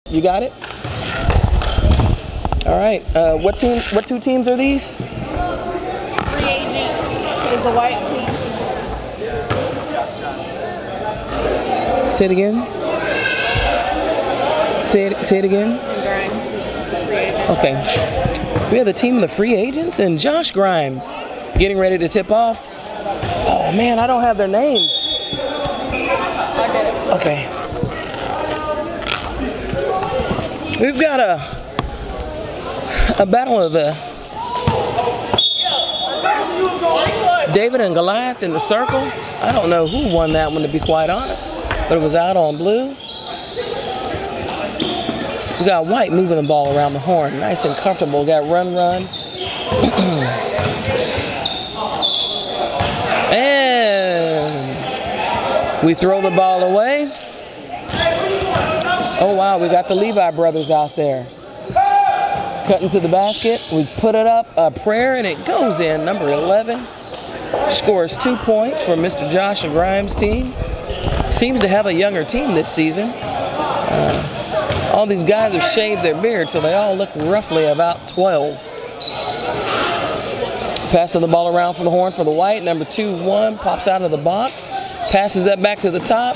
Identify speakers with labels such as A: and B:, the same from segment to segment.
A: You got it? All right. What two teams are these?
B: Free agent is the white team.
A: Say it again. Say it again. Okay. We have the team of the free agents and Josh Grimes getting ready to tip off. Oh man, I don't have their names.
B: I get it.
A: Okay. We've got a battle of the David and Goliath in the circle. I don't know who won that one, to be quite honest, but it was out on blue. We got White moving the ball around the horn, nice and comfortable. Got run. And we throw the ball away. Oh wow, we got the Levi brothers out there. Cutting to the basket, we put it up, a prayer, and it goes in. Number 11 scores 2 points for Mr. Josh Grimes' team. Seems to have a younger team this season. All these guys have shaved their beards, so they all look roughly about 12. Passing the ball around for the horn for the White. Number 2-1 pops out of the box. Passes that back to the top.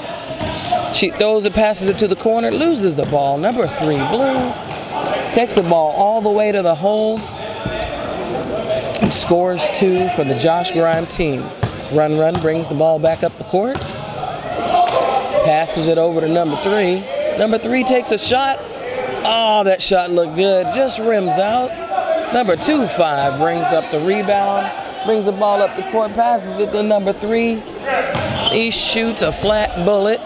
A: She throws it, passes it to the corner, loses the ball. Number 3, Blue, takes the ball all the way to the hole and scores 2 for the Josh Grimes team. Run brings the ball back up the court. Passes it over to number 3. Number 3 takes a shot. Oh, that shot looked good. Just rims out. Number 2-5 brings up the rebound. Brings the ball up the court. Passes it to number 3. He shoots a flat bullet.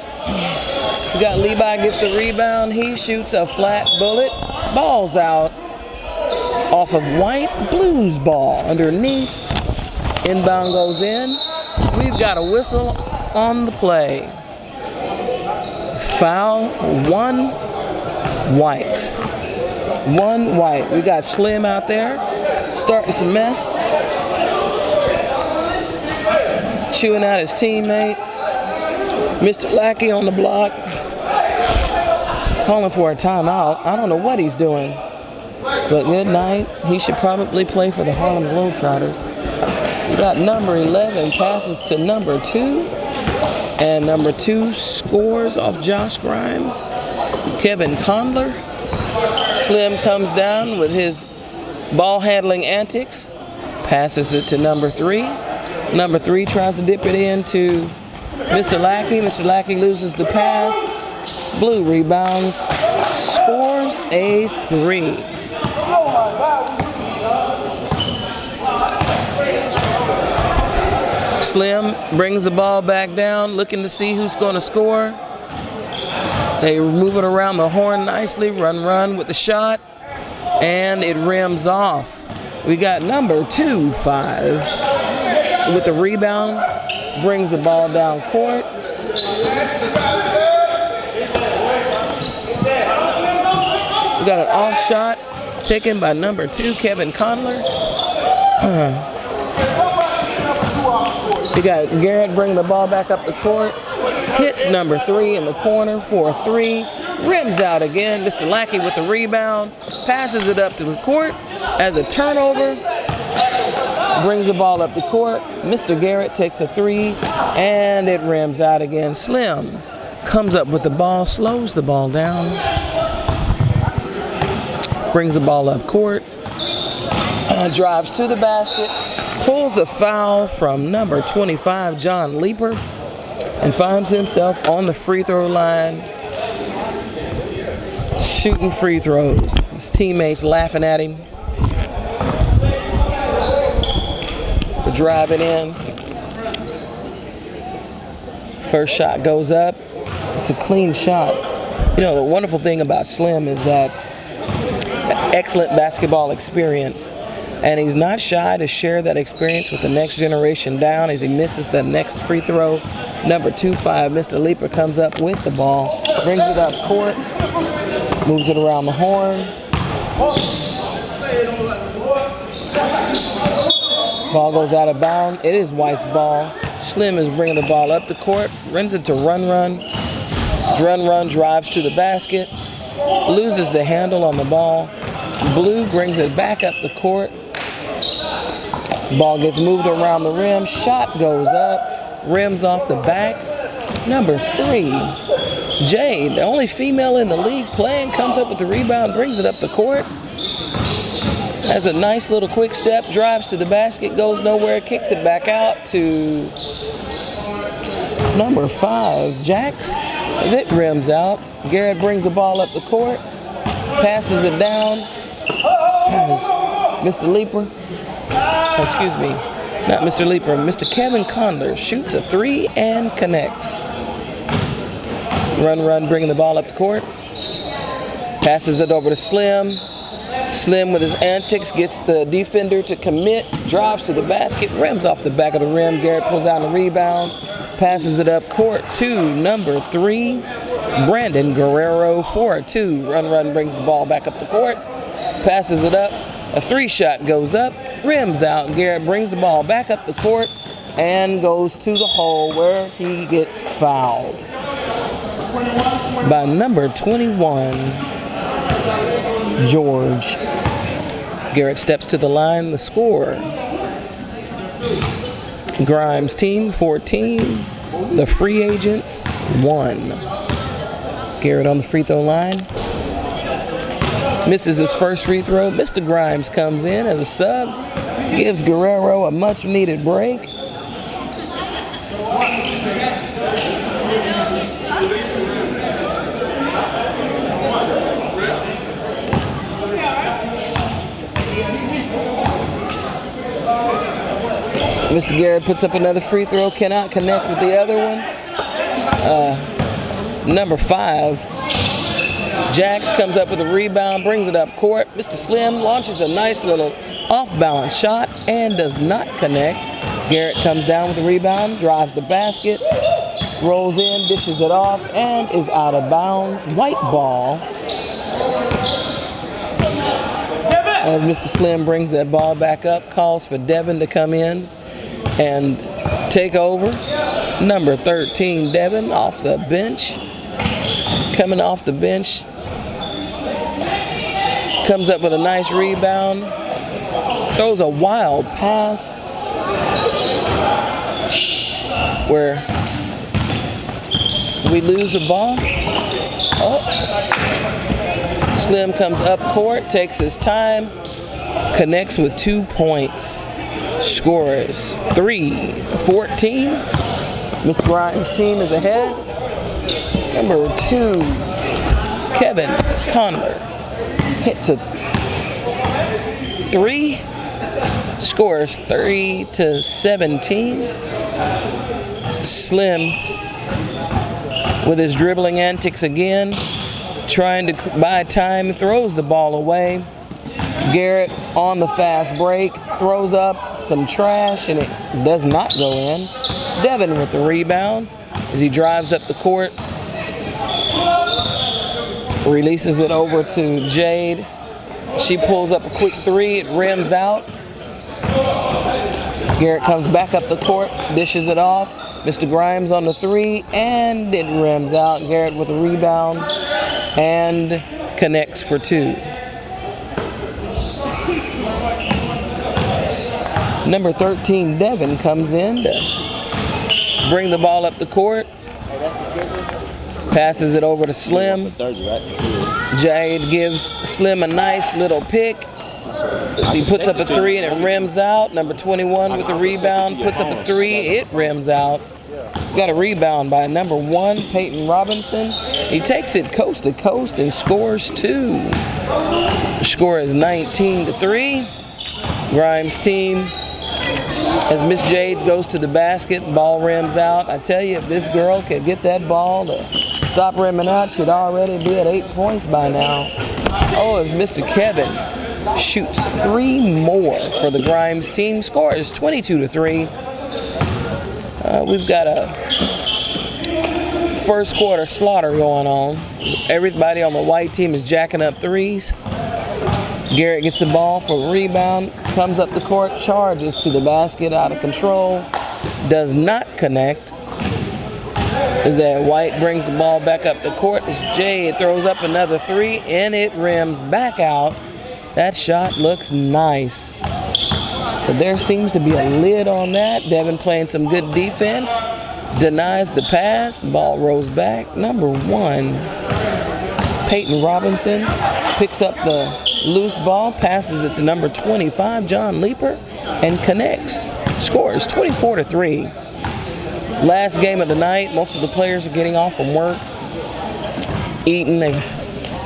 A: We got Levi gets the rebound. He shoots a flat bullet. Ball's out. Off of White. Blues ball underneath. Inbound goes in. We've got a whistle on the play. Foul, 1 White. 1 White. We got Slim out there starting some mess. Chewing out his teammate. Mr. Lackey on the block. Calling for a timeout. I don't know what he's doing. But good night. He should probably play for the Harlem Globetrotters. We got number 11 passes to number 2. And number 2 scores off Josh Grimes. Kevin Conler. Slim comes down with his ball handling antics. Passes it to number 3. Number 3 tries to dip it into Mr. Lackey. Mr. Lackey loses the pass. Blue rebounds. Scores a 3. Slim brings the ball back down, looking to see who's going to score. They move it around the horn nicely, run with the shot, and it rims off. We got number 2-5 with the rebound, brings the ball down court. We got an off shot taken by number 2, Kevin Conler. We got Garrett bringing the ball back up the court. Hits number 3 in the corner for a 3. Rims out again. Mr. Lackey with the rebound. Passes it up to the court as a turnover. Brings the ball up the court. Mr. Garrett takes the 3 and it rims out again. Slim comes up with the ball, slows the ball down. Brings the ball up court. Drives to the basket. Pulls the foul from number 25, John Leeper, and finds himself on the free throw line shooting free throws. His teammates laughing at him for driving in. First shot goes up. It's a clean shot. You know, the wonderful thing about Slim is that excellent basketball experience. And he's not shy to share that experience with the next generation down as he misses the next free throw. Number 2-5, Mr. Leeper comes up with the ball, brings it up court, moves it around the horn. Ball goes out of bounds. It is White's ball. Slim is bringing the ball up the court, runs it to run. Run drives to the basket. loses the handle on the ball. Blue brings it back up the court. Ball gets moved around the rim. Shot goes up. Rims off the back. Number 3, Jade, the only female in the league playing, comes up with the rebound, brings it up the court. Has a nice little quick step, drives to the basket, goes nowhere, kicks it back out to number 5, Jax. As it rims out, Garrett brings the ball up the court, passes it down. As Mr. Leaper, excuse me, not Mr. Leaper, Mr. Kevin Condor shoots a 3 and connects. Run, bringing the ball up the court. Passes it over to Slim. Slim with his antics gets the defender to commit, drives to the basket, rims off the back of the rim. Garrett pulls out a rebound, passes it up court to number 3, Brandon Guerrero for a 2. Run, brings the ball back up the court, passes it up. A 3-shot goes up, rims out. Garrett brings the ball back up the court and goes to the hole where he gets fouled by number 21, George. Garrett steps to the line. The score: Grimes team 14, the free agents 1. Garrett on the free throw line. Misses his first free throw. Mr. Grimes comes in as a sub, gives Guerrero a much needed break. Mr. Garrett puts up another free throw, cannot connect with the other one. Number 5, Jax comes up with a rebound, brings it up court. Mr. Slim launches a nice little off-balance shot and does not connect. Garrett comes down with the rebound, drives the basket, rolls in, dishes it off, and is out of bounds. White ball. As Mr. Slim brings that ball back up, calls for Devin to come in and take over. Number 13, Devin, off the bench. Coming off the bench. Comes up with a nice rebound. Throws a wild pass where we lose the ball. Oh. Slim comes up court, takes his time, connects with 2 points. Score is 3-14. Mr. Grimes' team is ahead. Number 2, Kevin Conler hits a 3. Scores 30-17. Slim with his dribbling antics again, trying to buy time, throws the ball away. Garrett on the fast break, throws up some trash, and it does not go in. Devin with the rebound as he drives up the court. Releases it over to Jade. She pulls up a quick 3. It rims out. Garrett comes back up the court, dishes it off. Mr. Grimes on the 3, and it rims out. Garrett with a rebound and connects for 2. Number 13, Devin, comes in to bring the ball up the court. Passes it over to Slim. Jade gives Slim a nice little pick. He puts up a 3 and it rims out. Number 21 with the rebound, puts up a 3, it rims out. Got a rebound by number 1, Peyton Robinson. He takes it coast to coast and scores 2. The score is 19-3. Grimes' team, as Miss Jade goes to the basket, ball rims out. I tell you, if this girl could get that ball to stop rimming out, she'd already be at 8 points by now. Oh, as Mr. Kevin shoots 3 more for the Grimes team. Score is 22-3. We've got a first quarter slaughter going on. Everybody on the white team is jacking up 3s. Garrett gets the ball for a rebound, comes up the court, charges to the basket, out of control, does not connect. As that White brings the ball back up the court, as Jay throws up another three, and it rims back out. That shot looks nice. But there seems to be a lid on that. Devin playing some good defense. Denies the pass. The ball rolls back. Number 1, Peyton Robinson picks up the loose ball, passes it to number 25, John Leeper, and connects. Scores 24-3. Last game of the night. Most of the players are getting off from work, eating. Their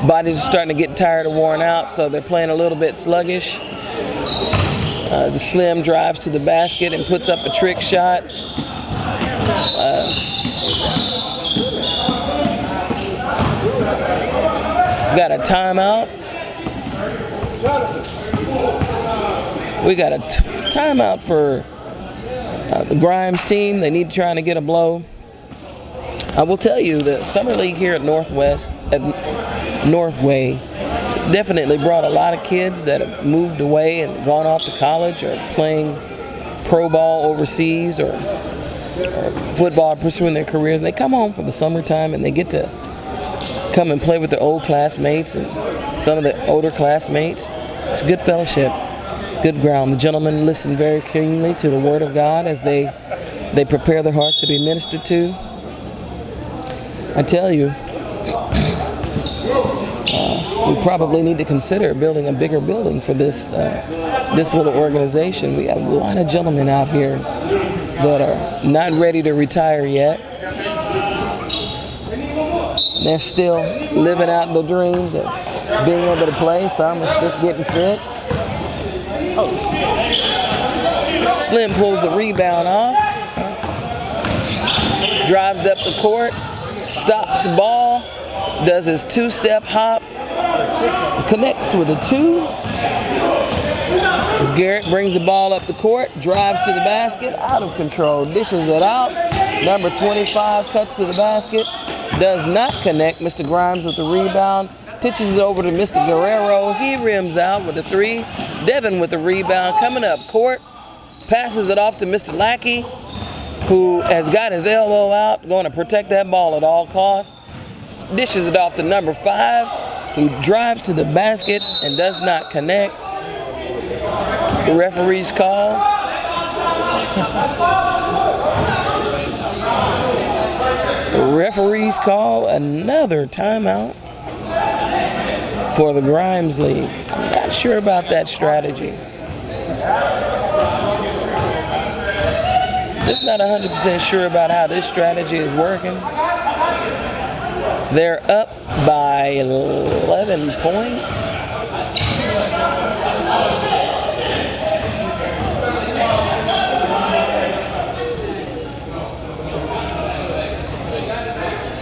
A: bodies are starting to get tired and worn out, so they're playing a little bit sluggish. The Slim drives to the basket and puts up a trick shot. Got a timeout. We got a timeout for the Grimes team. They need trying to get a blow. I will tell you, the Summer League here at Northway definitely brought a lot of kids that have moved away and gone off to college or playing pro ball overseas or football, pursuing their careers. And they come home for the summertime and they get to come and play with their old classmates and some of the older classmates. It's a good fellowship, good ground. The gentlemen listen very keenly to the Word of God as they prepare their hearts to be ministered to. I tell you, we probably need to consider building a bigger building for this little organization. We have a lot of gentlemen out here that are not ready to retire yet. They're still living out their dreams of being able to play. Some are just getting fit. Slim pulls the rebound off. Drives up the court. Stops the ball. Does his two-step hop. Connects with a 2. As Garrett brings the ball up the court. Drives to the basket. Out of control. Dishes it out. Number 25 cuts to the basket. Does not connect. Mr. Grimes with the rebound. Pitches it over to Mr. Guerrero. He rims out with a 3. Devin with the rebound. Coming up court. Passes it off to Mr. Lackey, who has got his elbow out, going to protect that ball at all costs. Dishes it off to number 5, who drives to the basket and does not connect. The referee's call. The referees call another timeout for the Grimes League. I'm not sure about that strategy. Just not 100% sure about how this strategy is working. They're up by 11 points.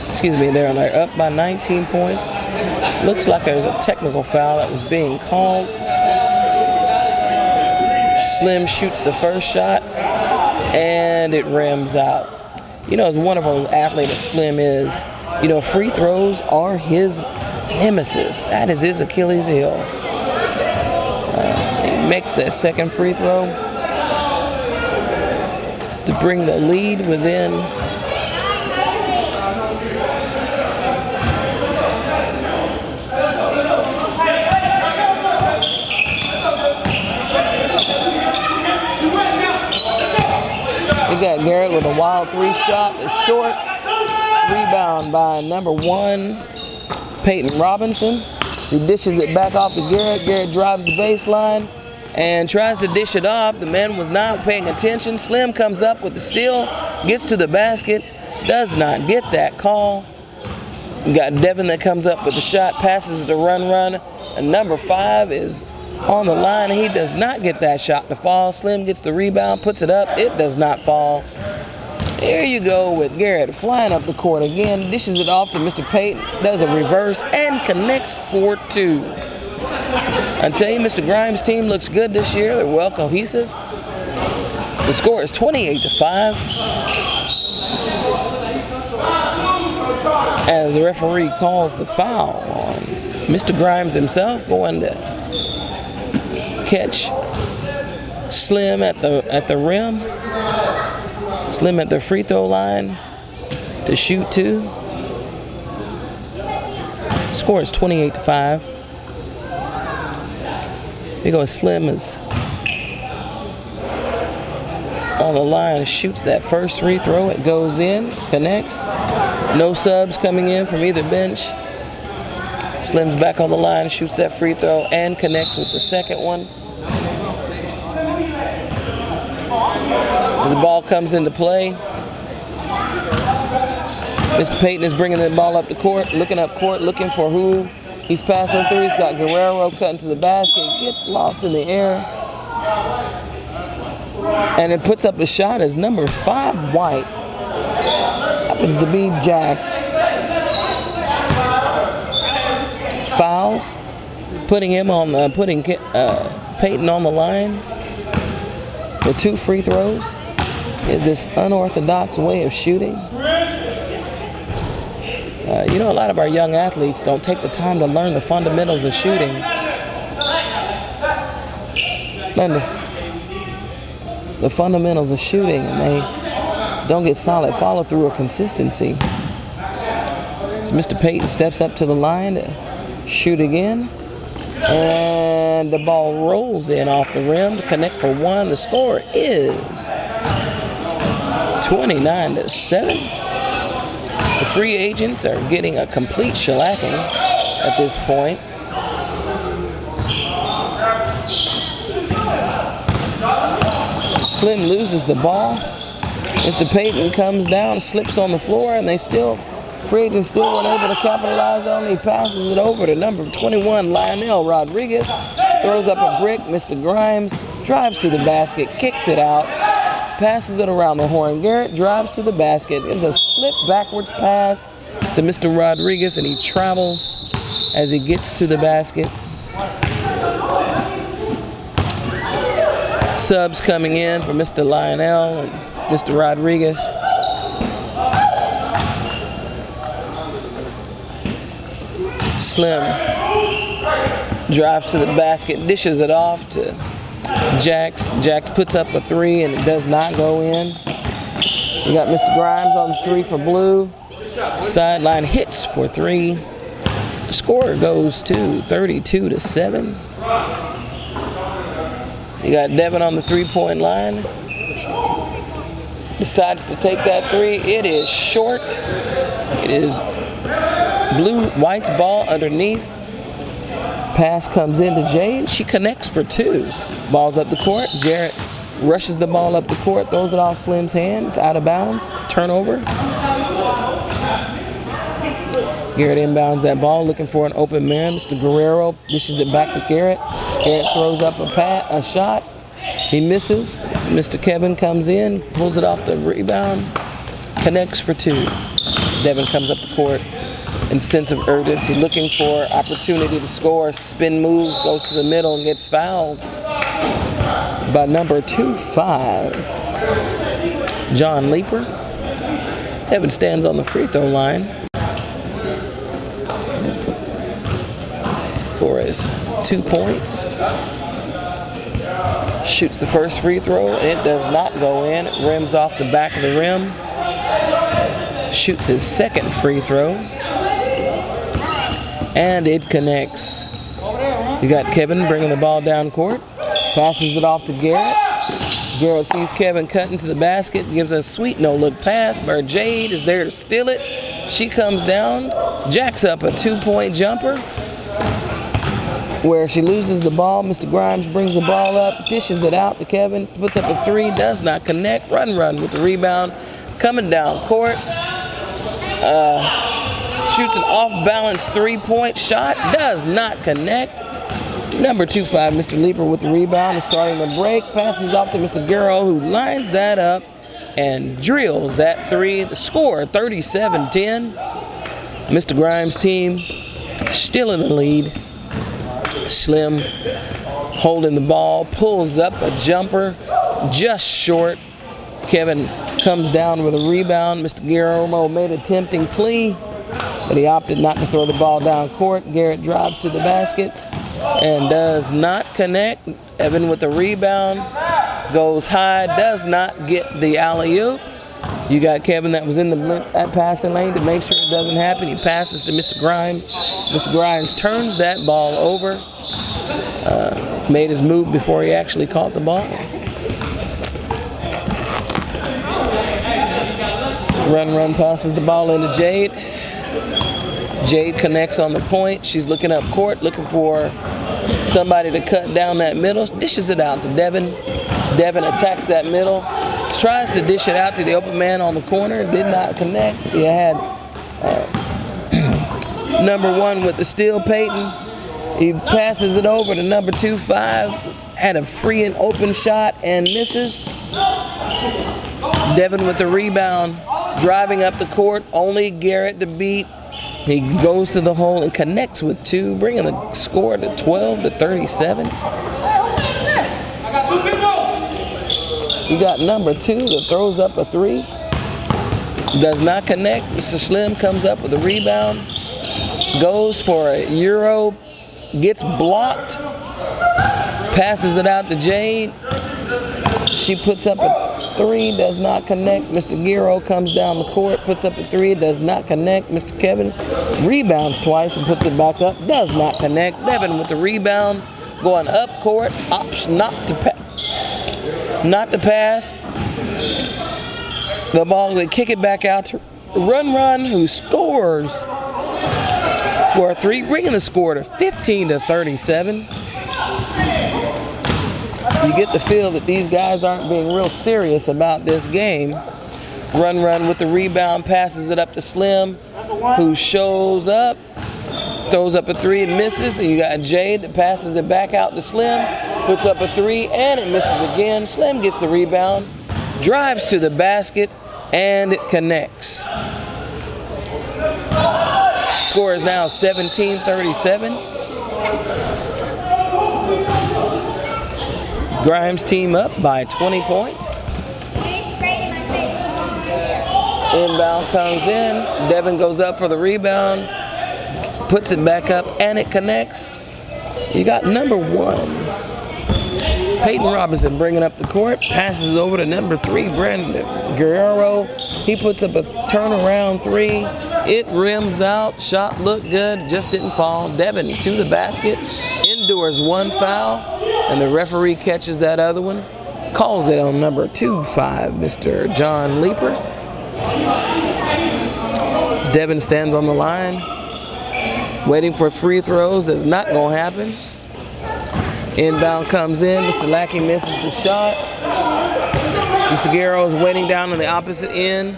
A: Excuse me, they're up by 19 points. Looks like there's a technical foul that was being called. Slim shoots the first shot, and it rims out. You know, as wonderful an athlete as Slim is, you know, free throws are his nemesis. That is his Achilles heel. He makes that second free throw to bring the lead within got Garrett with a wild 3 shot. A short rebound by number 1, Peyton Robinson. He dishes it back off to Garrett. Garrett drives the baseline and tries to dish it off. The man was not paying attention. Slim comes up with the steal, gets to the basket, does not get that call. We got Devin that comes up with the shot, passes the run. And number 5 is on the line. He does not get that shot to fall. Slim gets the rebound, puts it up. It does not fall. There you go with Garrett flying up the court again. Dishes it off to Mr. Payton. Does a reverse and connects for 2. I tell you, Mr. Grimes' team looks good this year. They're well cohesive. The score is 28-5. As the referee calls the foul on Mr. Grimes himself, going to catch Slim at the rim. Slim at the free throw line. to shoot 2. Score is 28-5. Here goes Slim is on the line, shoots that first free throw. It goes in, connects. No subs coming in from either bench. Slim's back on the line, shoots that free throw and connects with the second one. As the ball comes into play, Mr. Payton is bringing the ball up the court, looking for who he's passing through. He's got Guerrero cutting to the basket, gets lost in the air, and it puts up a shot as number 5 White happens to be Jax. Fouls, putting Payton on the line for 2 free throws. Is this unorthodox way of shooting? A lot of our young athletes don't take the time to learn the fundamentals of shooting. Learn the fundamentals of shooting, and they don't get solid follow-through or consistency. So Mr. Payton steps up to the line to shoot again. And the ball rolls in off the rim to connect for 1. The score is 29-7. The free agents are getting a complete shellacking at this point. Slim loses the ball. Mr. Payton comes down, slips on the floor, and free agents still weren't able to capitalize on it. He passes it over to number 21, Lionel Rodriguez. Throws up a brick. Mr. Grimes drives to the basket, kicks it out. Passes it around the horn. Garrett drives to the basket. Gives a slip backwards pass to Mr. Rodriguez, and he travels as he gets to the basket. Subs coming in for Mr. Lionel and Mr. Rodriguez. Slim drives to the basket, dishes it off to Jax. Jax puts up a 3 and it does not go in. We got Mr. Grimes on the 3 for Blue. Sideline hits for 3. The score goes to 32-7. You got Devin on the 3-point line. Decides to take that 3. It is short. It is White's ball underneath. Pass comes into Jade. She connects for 2. Ball's up the court. Jarrett rushes the ball up the court, throws it off Slim's hands, out of bounds. Turnover. Garrett inbounds that ball, looking for an open man. Mr. Guerrero dishes it back to Garrett. Garrett throws up a shot. He misses. So Mr. Kevin comes in, pulls it off the rebound, connects for 2. Devin comes up the court in sense of urgency, looking for opportunity to score. Spin moves, goes to the middle, and gets fouled by number 25, John Leeper. Devin stands on the free throw line for his 2 points. Shoots the first free throw, and it does not go in. It rims off the back of the rim. Shoots his second free throw, and it connects. You got Kevin bringing the ball down court. Passes it off to Garrett. Garrett sees Kevin cutting to the basket, gives a sweet no-look pass, but Jade is there to steal it. She comes down, jacks up a 2-point jumper, where she loses the ball. Mr. Grimes brings the ball up, dishes it out to Kevin, puts up a 3, does not connect. Run with the rebound. Coming down court. Shoots an off-balance 3-point shot, does not connect. Number 25, Mr. Leeper with the rebound and starting the break. Passes off to Mr. Guerrero, who lines that up and drills that 3. The score, 37-10. Mr. Grimes' team still in the lead. Slim holding the ball, pulls up a jumper, just short. Kevin comes down with a rebound. Mr. Guerrero made a tempting plea, but he opted not to throw the ball down court. Garrett drives to the basket and does not connect. Evan with the rebound, goes high, does not get the alley-oop. You got Kevin that was in that passing lane to make sure it doesn't happen. He passes to Mr. Grimes. Mr. Grimes turns that ball over. Made his move before he actually caught the ball. Run passes the ball into Jade. Jade connects on the point. She's looking up court, looking for somebody to cut down that middle. Dishes it out to Devin. Devin attacks that middle. Tries to dish it out to the open man on the corner. Did not connect. You had number 1 with the steal, Peyton. He passes it over to number 2-5. Had a free and open shot and misses. Devin with the rebound. Driving up the court. Only Garrett to beat. He goes to the hole and connects with 2, bringing the score to 12-37. You got number 2 that throws up a 3. Does not connect. Mr. Slim comes up with a rebound. Goes for a Euro. Gets blocked. Passes it out to Jade. She puts up a 3, does not connect. Mr. Giro comes down the court, puts up a 3, does not connect. Mr. Kevin rebounds twice and puts it back up, does not connect. Devin with the rebound, going up court, option not to pass. The ball, they kick it back out to Run, who scores for a 3, bringing the score to 15-37. You get the feel that these guys aren't being real serious about this game. Run with the rebound, passes it up to Slim, who shows up, throws up a 3 and misses. And you got Jade that passes it back out to Slim, puts up a 3 and it misses again. Slim gets the rebound, drives to the basket, and it connects. Score is now 17-37. Grimes team up by 20 points. Inbound comes in. Devin goes up for the rebound. Puts it back up and it connects. You got number 1. Peyton Robinson bringing up the court. Passes over to number 3, Brandon Guerrero. He puts up a turnaround 3. It rims out. Shot looked good. Just didn't fall. Devin to the basket. Endures 1 foul. And the referee catches that other one. Calls it on number 2-5, Mr. John Leeper. Devin stands on the line, waiting for free throws. That's not going to happen. Inbound comes in. Mr. Lackey misses the shot. Mr. Guerrero is waiting down on the opposite end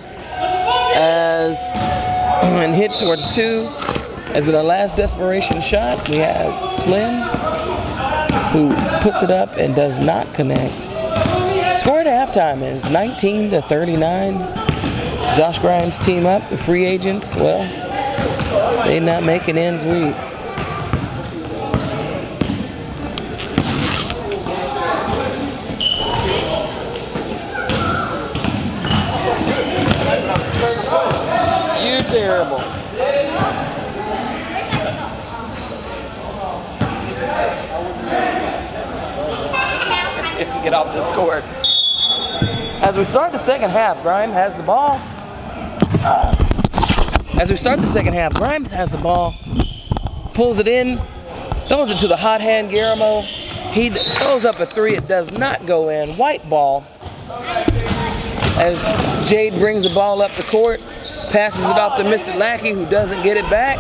A: and hits towards 2. As in the last desperation shot, we have Slim, who puts it up and does not connect. Score at halftime is 19-39. Josh Grimes team up. The free agents, well, they're not making ends meet. You're terrible. Get off this court. As we start the second half, Grimes has the ball. Grimes has the ball, pulls it in, throws it to the hot hand Guillermo. He throws up a 3. It does not go in. White ball. As Jade brings the ball up the court, passes it off to Mr. Lackey, who doesn't get it back.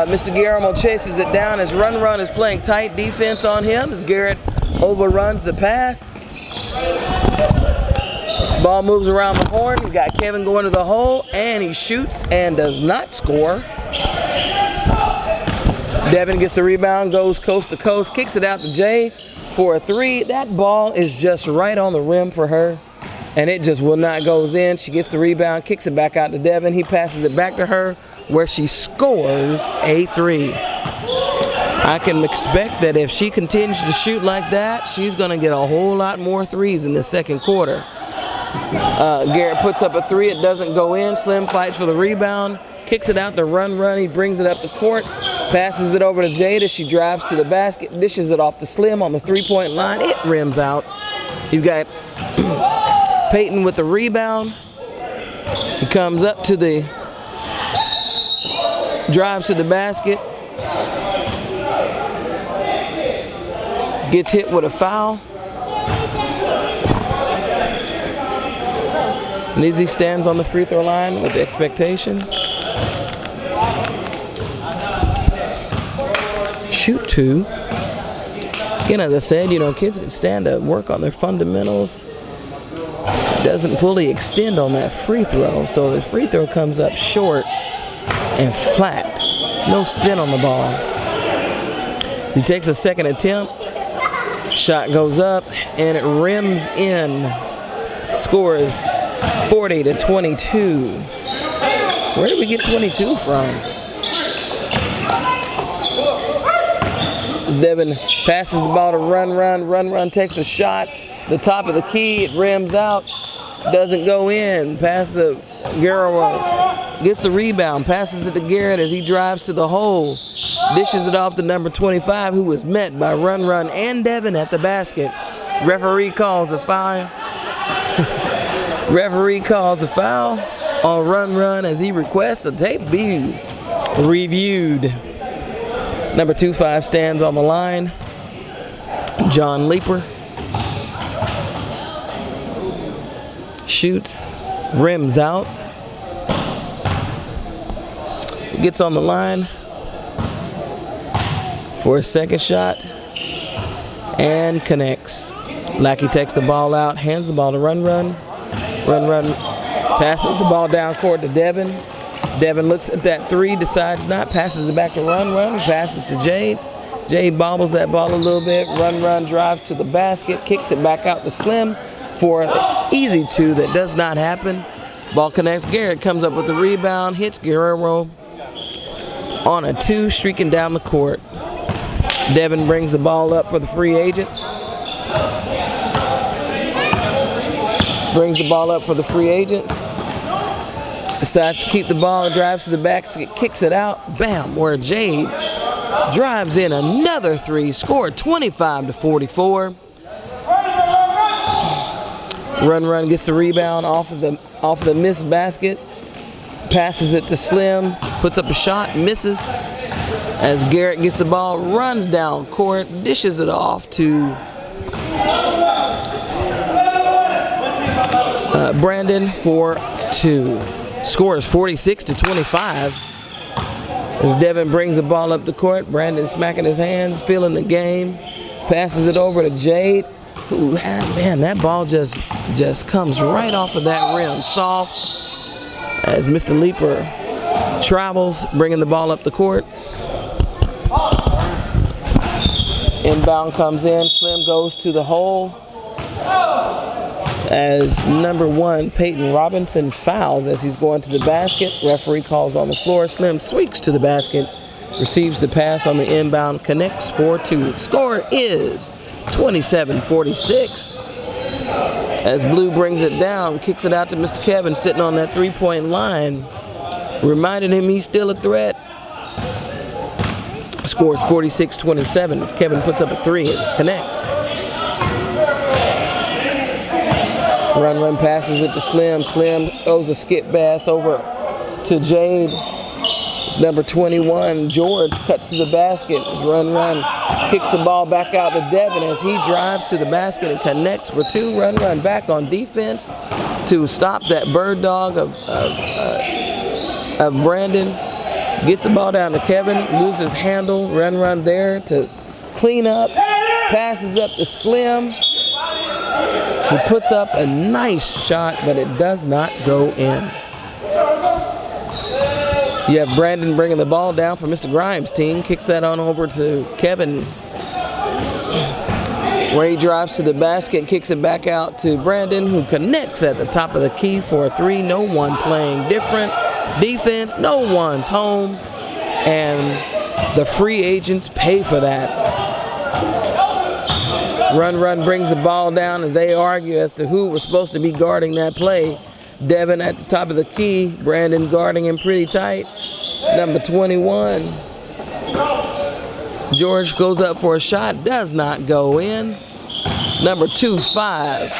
A: Mr. Guillermo chases it down as Run is playing tight defense on him as Garrett overruns the pass. Ball moves around the horn. We got Kevin going to the hole, and he shoots and does not score. Devin gets the rebound, goes coast to coast, kicks it out to Jay for a 3. That ball is just right on the rim for her, and it just will not goes in. She gets the rebound, kicks it back out to Devin. He passes it back to her, where she scores a 3. I can expect that if she continues to shoot like that, she's going to get a whole lot more 3s in the second quarter. Garrett puts up a 3. It doesn't go in. Slim fights for the rebound, kicks it out to Run. He brings it up the court, passes it over to Jade as she drives to the basket, dishes it off to Slim on the 3-point line. It rims out. You've got Peyton with the rebound, He comes up to the, drives to the basket, gets hit with a foul. Nizzi stands on the free throw line with the expectation. Shoot two. Again, as I said, kids can stand up, work on their fundamentals. Doesn't fully extend on that free throw, so the free throw comes up short and flat. No spin on the ball. He takes a second attempt. Shot goes up and it rims in. Score is 40-22. Where did we get 22 from? Devin passes the ball to Run takes the shot. The top of the key, it rims out. Doesn't go in. Pass the Garrett. Gets the rebound. Passes it to Garrett as he drives to the hole. Dishes it off to number 25, who was met by Run and Devin at the basket. Referee calls a foul. Referee calls a foul on Run as he requests the tape be reviewed. Number 25 stands on the line. John Leeper. Shoots, rims out. Gets on the line for a second shot and connects. Lackey takes the ball out, hands the ball to Run. Run passes the ball down court to Devin. Devin looks at that three, decides not, passes it back to Run, passes to Jade. Jade bobbles that ball a little bit. Run drives to the basket, kicks it back out to Slim for an easy two that does not happen. Ball connects. Garrett comes up with the rebound, hits Guerrero on a two, streaking down the court. Devin brings the ball up for the free agents. Decides to keep the ball, drives to the basket, kicks it out. Bam, where Jade drives in another three, scored 25-44. Run gets the rebound off of the missed basket. Passes it to Slim, puts up a shot, misses. As Garrett gets the ball, runs down court, dishes it off to Brandon for two. Score is 46-25. As Devin brings the ball up the court, Brandon smacking his hands, feeling the game. Passes it over to Jade. Ooh, man, that ball just comes right off of that rim, soft. As Mr. Leeper travels, bringing the ball up the court. Inbound comes in, Slim goes to the hole. As number 1, Peyton Robinson fouls as he's going to the basket. Referee calls on the floor. Slim sweeps to the basket, receives the pass on the inbound, connects for two. Score is 27-46. As Blue brings it down, kicks it out to Mr. Kevin sitting on that three-point line, reminding him he's still a threat. Scores 46-27 as Kevin puts up a three and connects. Run passes it to Slim. Slim throws a skip pass over to Jade. It's number 21, George, cuts to the basket. Run kicks the ball back out to Devin as he drives to the basket and connects for two. Run back on defense to stop that bird dog of Brandon. Gets the ball down to Kevin, loses handle. Run there to clean up. Passes up to Slim. He puts up a nice shot, but it does not go in. You have Brandon bringing the ball down for Mr. Grimes' team. Kicks that on over to Kevin, where he drives to the basket, kicks it back out to Brandon, who connects at the top of the key for a three. No one playing different defense. No one's home. And the free agents pay for that. Run brings the ball down as they argue as to who was supposed to be guarding that play. Devin at the top of the key, Brandon guarding him pretty tight. Number 21. George goes up for a shot, does not go in. Number 25.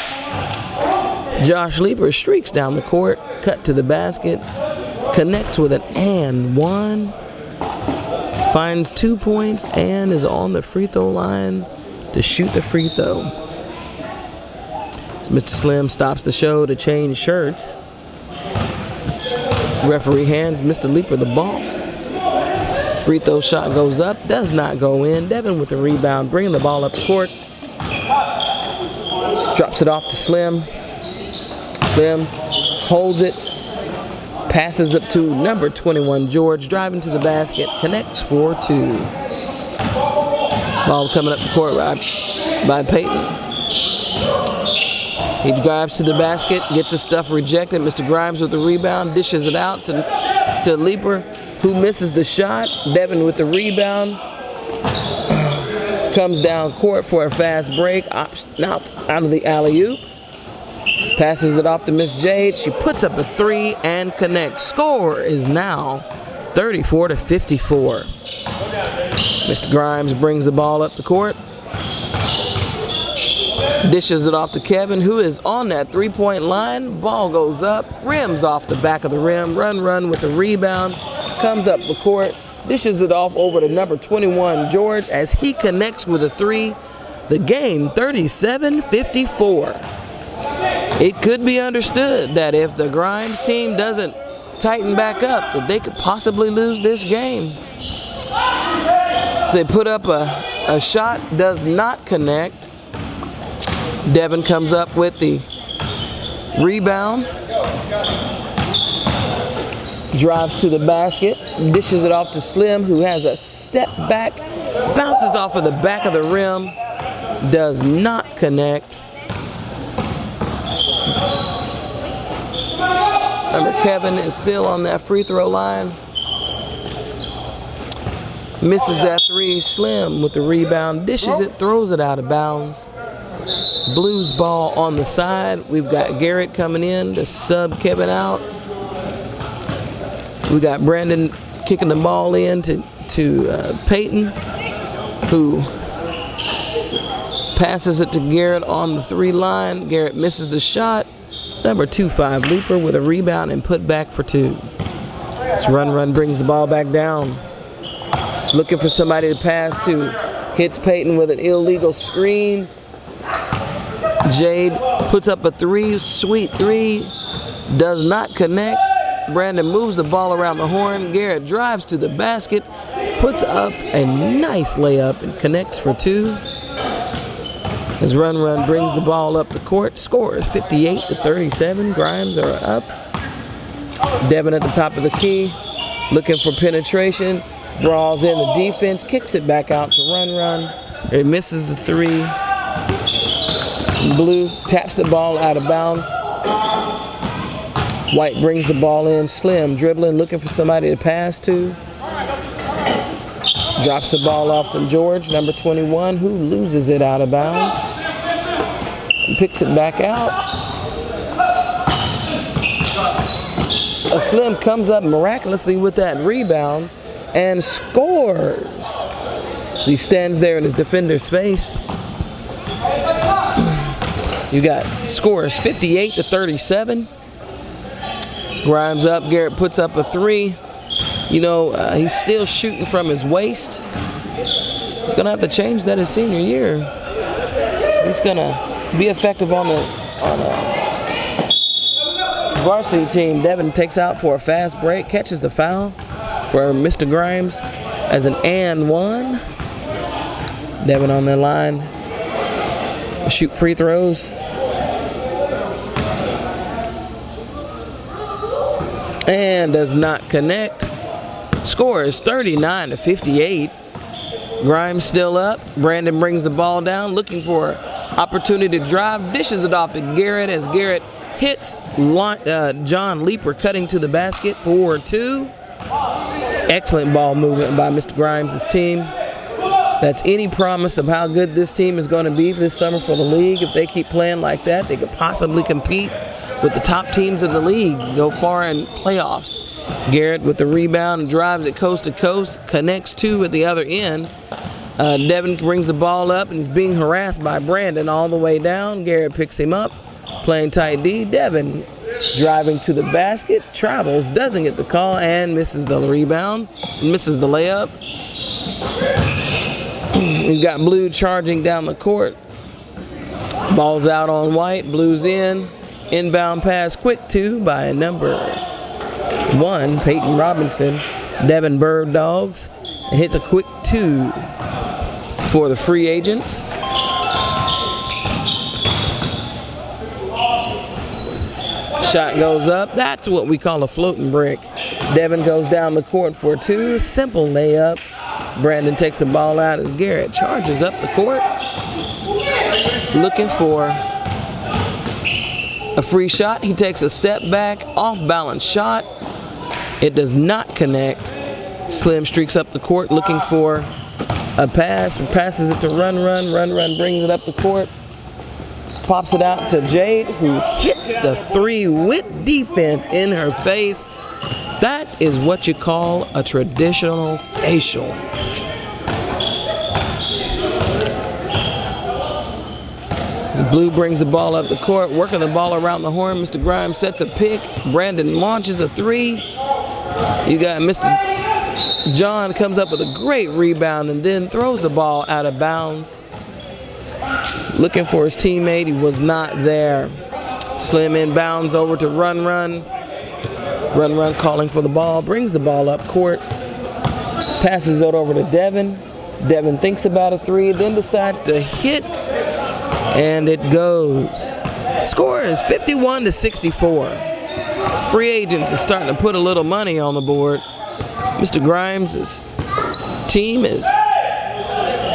A: Josh Leeper streaks down the court, cut to the basket, connects with an and one, finds 2 points, and is on the free throw line to shoot the free throw. As Mr. Slim stops the show to change shirts, referee hands Mr. Leeper the ball. Free throw shot goes up, does not go in. Devin with the rebound, bringing the ball up the court. Drops it off to Slim. Slim holds it, passes it to number 21, George, driving to the basket, connects for 2. Ball coming up the court by Peyton. He drives to the basket, gets his stuff rejected. Mr. Grimes with the rebound, dishes it out to Leeper, who misses the shot. Devin with the rebound, comes down court for a fast break, out of the alley-oop. Passes it off to Miss Jade. She puts up a 3 and connects. Score is now 34-54. Mr. Grimes brings the ball up the court. Dishes it off to Kevin, who is on that 3-point line. Ball goes up, rims off the back of the rim. Run with the rebound. Comes up the court. Dishes it off over to number 21, George, as he connects with a 3. The game 37-54. It could be understood that if the Grimes team doesn't tighten back up, that they could possibly lose this game. They put up a shot, does not connect. Devin comes up with the rebound. Drives to the basket, dishes it off to Slim, who has a step back, bounces off of the back of the rim, does not connect. Number Kevin is still on that free throw line. Misses that 3. Slim with the rebound, dishes it, throws it out of bounds. Blues ball on the side. We've got Garrett coming in to sub Kevin out. We got Brandon kicking the ball in to Peyton, who passes it to Garrett on the 3 line. Garrett misses the shot. Number 25, Leeper with a rebound and put back for 2. This Run brings the ball back down. He's looking for somebody to pass to. Hits Peyton with an illegal screen. Jade puts up a 3, sweet 3, does not connect. Brandon moves the ball around the horn. Garrett drives to the basket, puts up a nice layup and connects for 2. As Run brings the ball up the court, scores 58-37. Grimes are up. Devin at the top of the key, looking for penetration. Brawls in the defense, kicks it back out to Run. It misses the 3. Blue taps the ball out of bounds. White brings the ball in. Slim dribbling, looking for somebody to pass to. Drops the ball off to George, number 21, who loses it out of bounds. Picks it back out. A Slim comes up miraculously with that rebound and scores. He stands there in his defender's face. You got scores 58-37. Grimes up. Garrett puts up a 3. You know, he's still shooting from his waist. He's going to have to change that his senior year. He's going to be effective on a varsity team. Devin takes out for a fast break, catches the foul for Mr. Grimes as an and 1. Devin on the line. Shoot free throws. And does not connect. Scores 39-58. Grimes still up. Brandon brings the ball down, looking for opportunity to drive. Dishes it off to Garrett as Garrett hits John Leeper cutting to the basket for 2. Excellent ball movement by Mr. Grimes' team. That's any promise of how good this team is going to be this summer for the league. If they keep playing like that, they could possibly compete with the top teams in the league, go far in playoffs. Garrett with the rebound, drives it coast to coast, connects 2 at the other end. Devin brings the ball up and he's being harassed by Brandon all the way down. Garrett picks him up, Playing tight D, Devin driving to the basket, travels, doesn't get the call, and misses the rebound, misses the layup. We've got Blue charging down the court. Ball's out on White, Blue's in. Inbound pass, quick two by number 1, Peyton Robinson. Devin Bird Dogs hits a quick two for the free agents. Shot goes up. That's what we call a floating brick. Devin goes down the court for two. Simple layup. Brandon takes the ball out as Garrett charges up the court, looking for a free shot. He takes a step back, off-balance shot. It does not connect. Slim streaks up the court looking for a pass. Passes it to Run. Run brings it up the court. Pops it out to Jade, who hits the three with defense in her face. That is what you call a traditional facial. As Blue brings the ball up the court, working the ball around the horn. Mr. Grimes sets a pick. Brandon launches a three. You got Mr. John comes up with a great rebound and then throws the ball out of bounds. Looking for his teammate, he was not there. Slim inbounds over to Run. Run calling for the ball, brings the ball up court, passes it over to Devin. Devin thinks about a three, then decides to hit, and it goes. Score is 51-64. Free agents are starting to put a little money on the board. Mr. Grimes' team is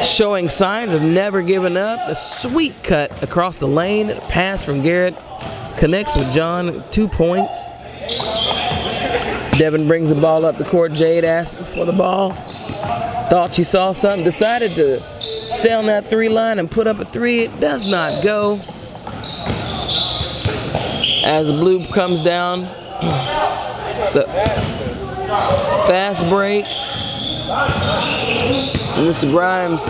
A: showing signs of never giving up. A sweet cut across the lane, a pass from Garrett connects with John, 2 points. Devin brings the ball up the court. Jade asks for the ball. Thought she saw something, decided to stay on that three line and put up a three. It does not go. As the Blue comes down, the fast break. And Mr. Grimes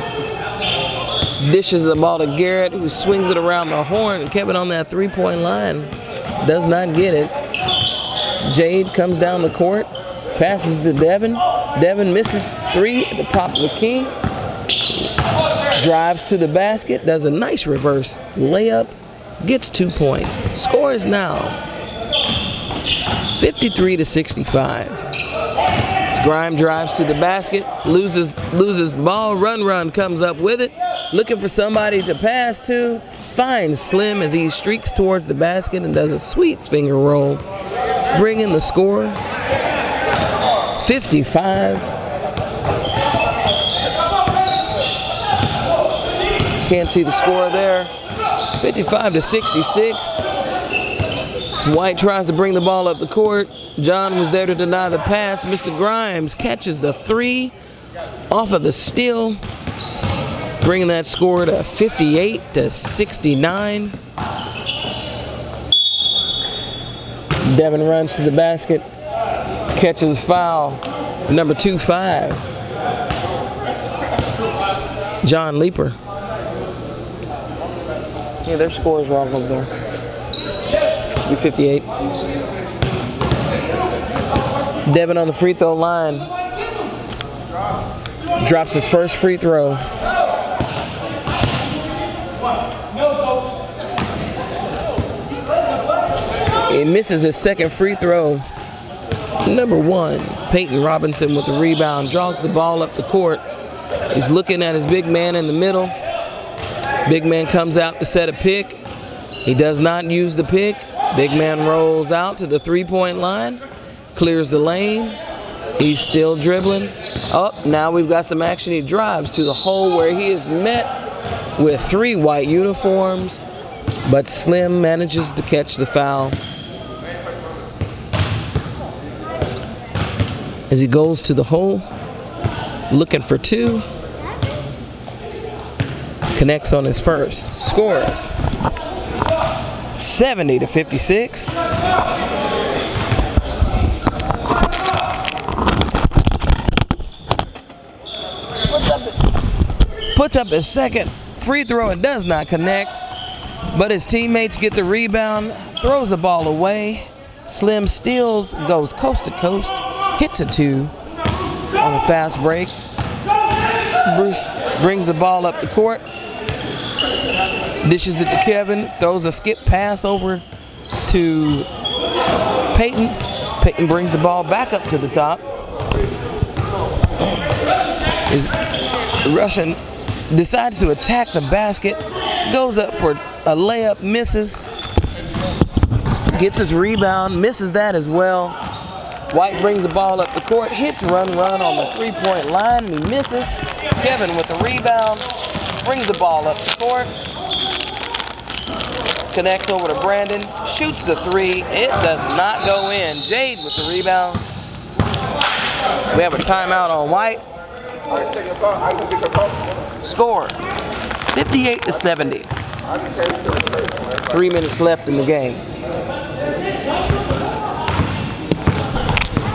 A: dishes the ball to Garrett, who swings it around the horn and kept it on that three-point line. Does not get it. Jade comes down the court, passes to Devin. Devin misses three at the top of the key. Drives to the basket, does a nice reverse layup, gets 2 points. Score is now 53-65. Grimes drives to the basket, loses the ball. Run comes up with it, looking for somebody to pass to. Finds Slim as he streaks towards the basket and does a sweet finger roll, bringing the score 55. Can't see the score there. 55-66. White tries to bring the ball up the court. John was there to deny the pass. Mr. Grimes catches the three off of the steal, bringing that score to 58-69. Devin runs to the basket, catches foul, number 25. John Leeper. Yeah, their score is wrong over there. 58. Devin on the free throw line. Drops his first free throw. He misses his second free throw. Number 1, Peyton Robinson with the rebound. Draws the ball up the court. He's looking at his big man in the middle. Big man comes out to set a pick. He does not use the pick. Big man rolls out to the three-point line. Clears the lane. He's still dribbling. Oh, now we've got some action. He drives to the hole where he is met with 3 white uniforms, but Slim manages to catch the foul. As he goes to the hole, looking for 2. Connects on his first. Scores 70-56. Puts up his second free throw and does not connect. But his teammates get the rebound, throws the ball away. Slim steals, goes coast to coast, hits a 2 on a fast break. Bruce brings the ball up the court, dishes it to Kevin, throws a skip pass over to Peyton. Peyton brings the ball back up to the top. Russian decides to attack the basket, goes up for a layup, misses, gets his rebound, misses that as well. White brings the ball up the court, hits run on the three-point line, and he misses. Kevin with the rebound, brings the ball up the court, connects over to Brandon, shoots the 3, it does not go in. Jade with the rebound. We have a timeout on White. Score, 58-70. 3 minutes left in the game.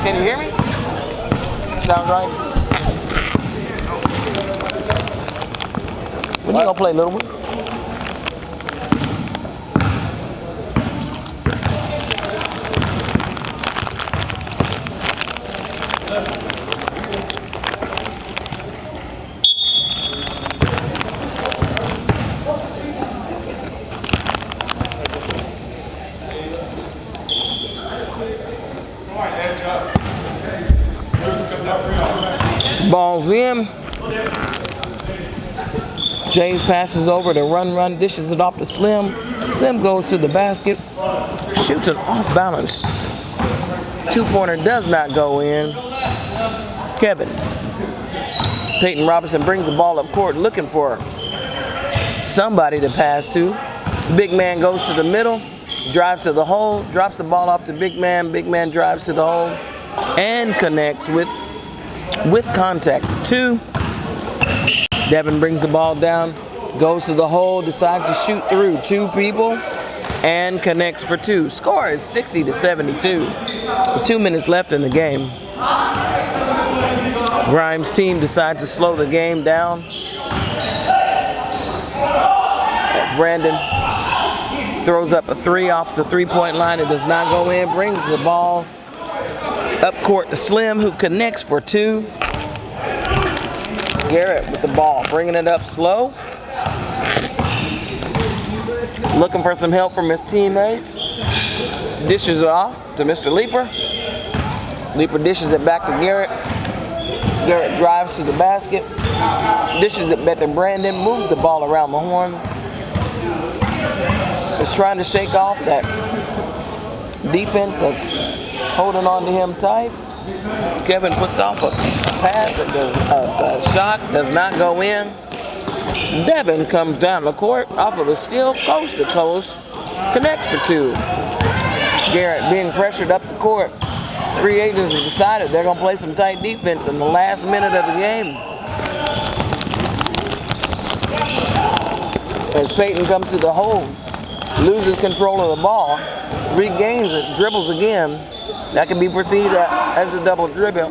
A: Can you hear me? Sound right? When you gonna play, little one? Ball's in. James passes over to Run, dishes it off to Slim. Slim goes to the basket, shoots an off-balance 2-pointer, does not go in. Kevin. Peyton Robinson brings the ball up court looking for somebody to pass to. Big man goes to the middle, drives to the hole, drops the ball off to big man. Big man drives to the hole and connects with contact. 2. Devin brings the ball down, goes to the hole, decides to shoot through 2 people, and connects for 2. Score is 60-72. With 2 minutes left in the game. Grimes' team decides to slow the game down. As Brandon throws up a 3 off the 3-point line. It does not go in. Brings the ball up court to Slim, who connects for 2. Garrett with the ball, bringing it up slow. Looking for some help from his teammates. Dishes it off to Mr. Leeper. Leeper dishes it back to Garrett. Garrett drives to the basket. Dishes it back to Brandon. Moves the ball around the horn. Is trying to shake off that defense that's holding on to him tight. As Kevin puts off a pass, a shot does not go in. Devin comes down the court off of a steal, coast to coast, connects for 2. Garrett being pressured up the court. Free agents have decided they're going to play some tight defense in the last minute of the game. As Peyton comes to the hole, loses control of the ball, regains it, dribbles again. That can be perceived as a double dribble.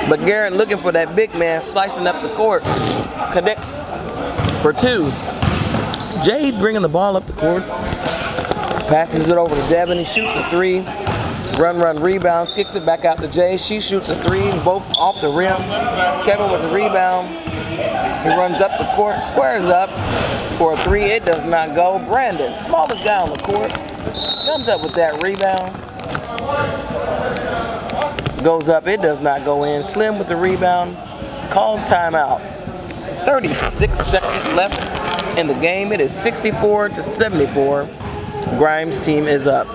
A: But Garrett looking for that big man, slicing up the court, connects for 2. Jade bringing the ball up the court, passes it over to Devin. He shoots a 3. Run, rebounds, kicks it back out to Jade. She shoots a 3, both off the rim. Kevin with the rebound. He runs up the court, squares up for a 3. It does not go. Brandon, smallest guy on the court, comes up with that rebound. Goes up, it does not go in. Slim with the rebound, calls timeout. 36 seconds left in the game. It is 64-74. Grimes' team is up.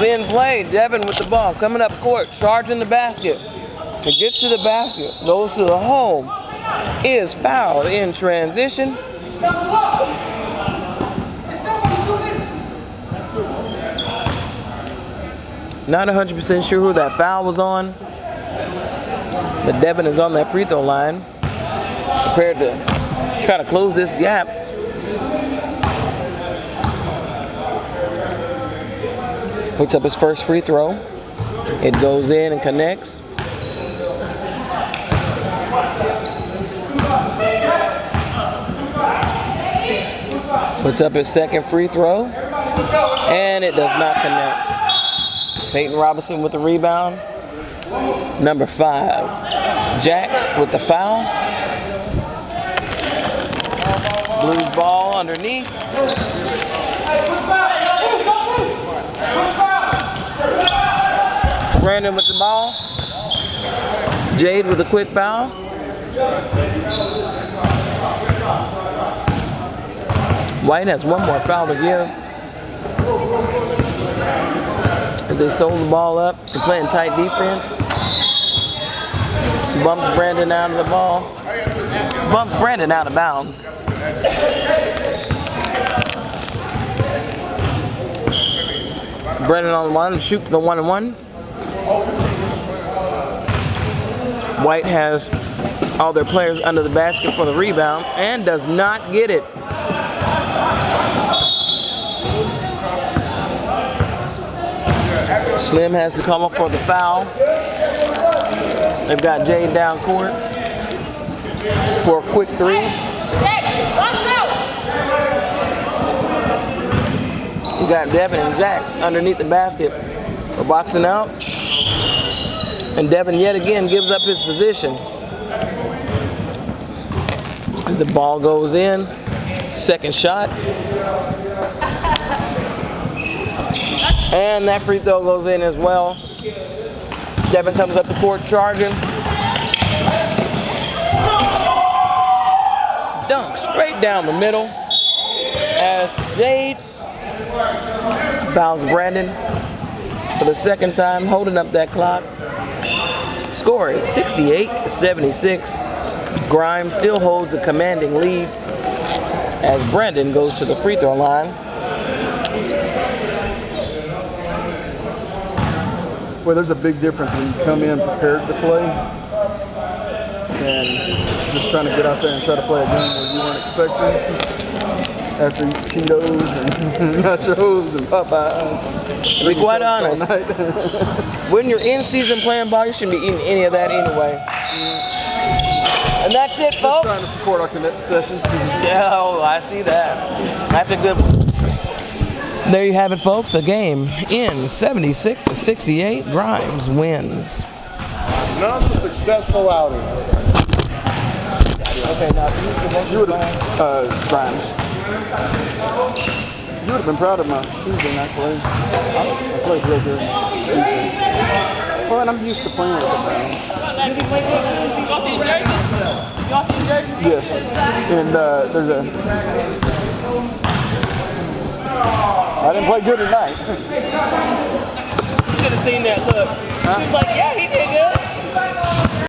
A: In play, Devin with the ball, coming up court, charging the basket. It gets to the basket, goes to the hole, is fouled in transition. Not 100% sure who that foul was on, but Devin is on that free throw line, prepared to try to close this gap. Picks up his first free throw. It goes in and connects. Puts up his second free throw, and it does not connect. Peyton Robinson with the rebound. Number 5, Jax with the foul. Blues ball underneath. Brandon with the ball. Jade with a quick foul. White has one more foul to give. As they sold the ball up, they're playing tight defense. Bumps Brandon out of the ball. Bumps Brandon out of bounds. Brandon on the line to shoot the 1-and-1. White has all their players under the basket for the rebound and does not get it. Slim has to come up for the foul. They've got Jade down court for a quick 3. You got Devin and Jax underneath the basket. We're boxing out. And Devin yet again gives up his position. As the ball goes in. Second shot. And that free throw goes in as well. Devin comes up the court charging. Dunk straight down the middle. As Jade fouls Brandon for the second time, holding up that clock. Score is 68-76. Grimes still holds a commanding lead as Brandon goes to the free throw line.
C: Well, there's a big difference when you come in prepared to play and just trying to get out there and try to play a game where you weren't expecting. After Cheetos and nachos and Popeyes.
A: To be quite honest, when you're in season playing ball, you shouldn't be eating any of that anyway. And that's it, folks.
C: Just trying to support our connect sessions.
A: Yeah, oh, I see that. That's a good one. There you have it, folks. The game ends 76-68. Grimes wins.
D: Another successful outing.
A: Okay, now
C: You would have, Grimes. You would have been proud of my Tuesday night play. I played real good. Well, and I'm used to playing with the Browns. Yes. And there's a... I didn't play good tonight.
A: you should have seen that look. He was like, yeah, he did good.